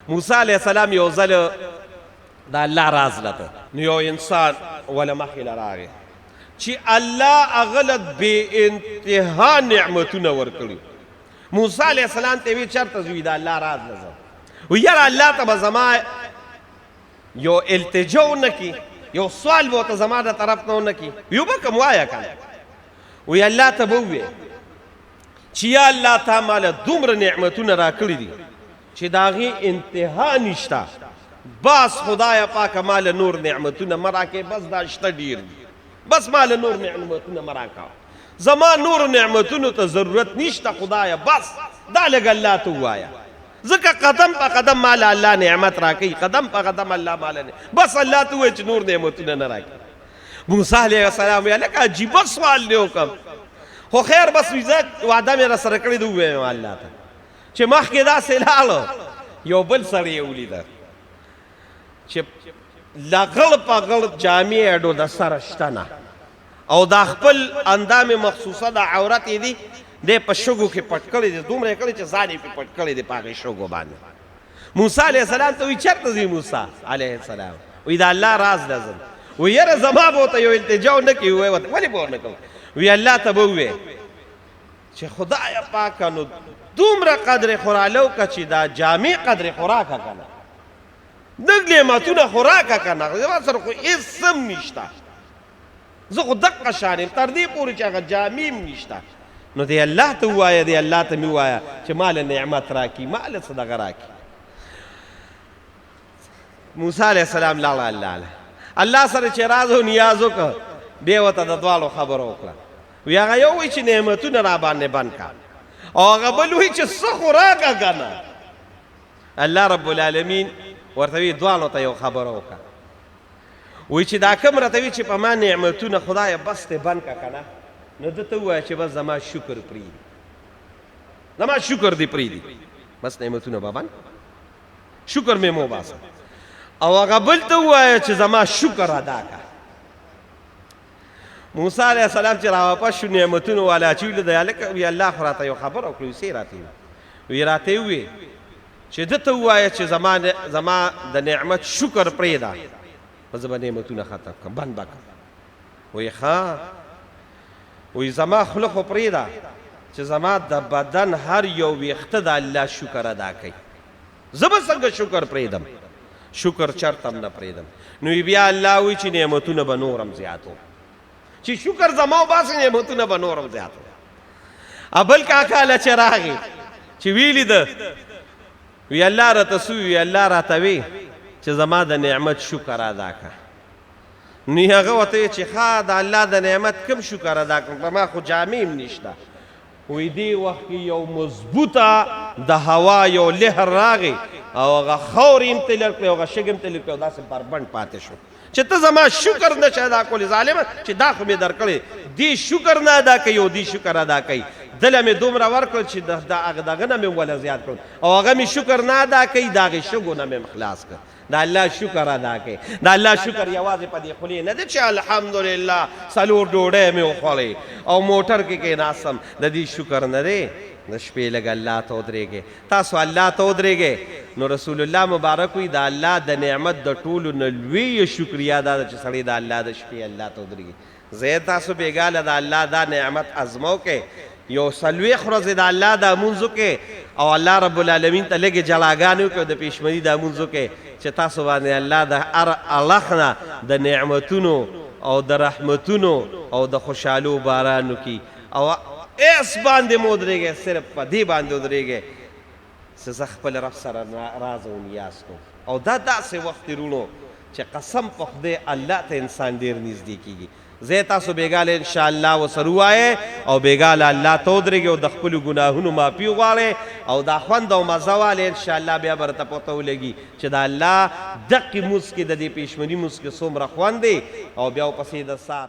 موسی علیه السلام یو ځل د الله راز لته نو یو انسان وله مخې له راغی چې الله هغه له بې انتها نعمتونه ورکړي. موسی علیه السلام ته وی چېرته ځو؟ د الله راز له ځم. وی یاره الله ته به زما یو التجا ونه کي، یو سوال به ورته زما د طرف نه ونه کي. یو به کوم وایه که وی الله ته به ووایې چې یا الله تا ماله دومره نعمتونه راکړي دي چې د هغې انتها نشته، بس خدایه پاکه ماله نور نعمتونه مه راکې، بس دا شته ډېر دي، بس ماله نور نعمتونه مه راکوه، زما نورو نعمتونو ته ضرورت نشته خدایه، بس دا لږ الله ته ووایه. ځکه قدم په قدم ماله الله نعمت راکوي، قدم په قدم الله ماله بس الله ته ووایه چې نور نعمتونه نه راکړي. موسی علیه السلام ویل لکه عجیبه سوال دې وکړم، خو خیر بس ویزه وعده مې راسره کړې ده ووایم الله ته چې مخکې داسې لاړو یو بل سړی یې ولیده چې لغړ په غړ جامې اډو د سره شته نه او دا خپل اندام مخصوصه د عورت یې دي دی په شګو کې پټ کړی دی، دومره یې کړی چې ځان یې پې پټ کړی دی په هغې شګو باندې. موسی علیه السلام ته وایي چېرته ځي موسی علیه السلام؟ وایي د الله راز له ځم. وایي یاره زما به ورته یو التجا ونه کړي. وایي ولې به ونه کړم؟ وی الله ته به ووایې چې خدایه پاکه نو دومره قدر خورالو که چې دا جامې قدر خوراکه که نه، دغ نعمتونه خوراکه که نه، زما سره خو هېڅ څه هم نشته، زه خو دقه شان یم تر دې پورې چې هغه جامې هم نشته. نو دی الله ته ووایه، دی الله ته مې ووایه چې ماله نعمت راکړي، ماله څه دغه راکړي. موسی علیه السلام لاړه الله سره چې راز و نیاز وکړه، بیا ورته د دواړو خبره وکړه. وی هغه یو وایي چې نعمتونه را باندې بند کړه او هغه بل وایي چې څه خو راکړه که نه. الله رب العالمین ورته وی دواړو ته یو خبره وکړه، وایي چې دا کوم راته وي چې په ما نعمتونه خدایه بس دې بند کړه که نه، نو ده ته ووایه چې بس زما شکر پرېږدي، زما شکر دې پرېږدي، بس نعمتونه به بند شکر مې مو باسه. او هغه بل ته ووایه چې زما شکر ادا کړه. موسی علیه السلام چې راواپس شو نعمتونو والا چې ولیده هلکه وی الله خو راته یو خبره وکړه. څه یې راته وی راته یې وویې چې ده ته ووایه چې زما د نعمت شکر پرېږده، په زه به نعمتونه ختم کړم، بند به کړم. وی ښه، وی زما خوله خو پرېږده چې زما د بدن هر یو ویښته د الله شکر ادا کوي، زه به څنګه شکر پرېږدم، شکر چرته هم نه پرېږدم. نو بیا الله وایي چې نعمتونه به نور هم زیاتو، چې شکر زما وباسي نعمتونه به نور هم زیاتو. بل کاکا له چې راغی چې ویلي ده وی الله راته څه وي؟ الله راته وی چې زما د نعمت شکر ادا کړه. نو هغه ورته ویې چې ښه د الله د نعمت کوم شکر ادا کړم، په ما خو جامې هم نشته. وی دې وخت کې یو مضبوطه د هوا یو لهر راغی او هغه خاورې هم تلر کړې او هغه شګې هم تلر کړې او داسې بربنډ پاتې شو چې ته زما شکر نه شې ادا کولی ظالمه، چې دا خو مې درکړې، دې شکر نه ادا کوي او دې شکر ادا کوي. دله مې دومره ورکړل چې د هغه نه مې وله زیات کړل او هغه مې شکر نه ادا کوي، د هغې شګو نه مې خلاص کړ. د الله شکر ادا کوي. د الله شکر یوازې په دې خولې نه دی چې الحمدلله څلور ډوډۍ مې وخوړې او موټر کې کېناستم، د دې شکر نه دی. د شپې لږ الله ته ودرېږئ، تاسو الله ته ودرېږئ. نو رسول الله مبارک وي د الله د نعمت د ټولو نه لویه شکریا دا ده چې سړی د الله د شپې الله ته ودرېږي. زه تاسو بېګاله د الله دا نعمت ازمو کې یو څلوېښت ورځې د الله دا لمونځ وکړئ او الله رب العالمین ته لږې جلاګانې وکړئ د پېشمني دا لمونځ وکړئ چې تاسو باندې الله د هر اړخ نه د نعمتونو او د رحمتونو او د خوشحالو باران وکړي. او اس باندې مو ودرېږئ، صرف په دې باندې ودرېږئ چې زه خپل رب سره راز او نیاز کوم. او دا داسې وخت تېرونو چې قسم په خدای الله ته انسان ډېر نږدې کېږي. زه تاسو بېګاله انشاءالله ورسره ووایئ او بېګاله الله ته ودرېږئ او د خپلو ګناهونو معافي وغواړئ او دا خوند او مزه والئ. انشاءالله بیا به راته پته ولګي چې د الله دقې مونځ کې د دې پېشمني مونځ کې څومره خوند دی او بیا ورپسې د سار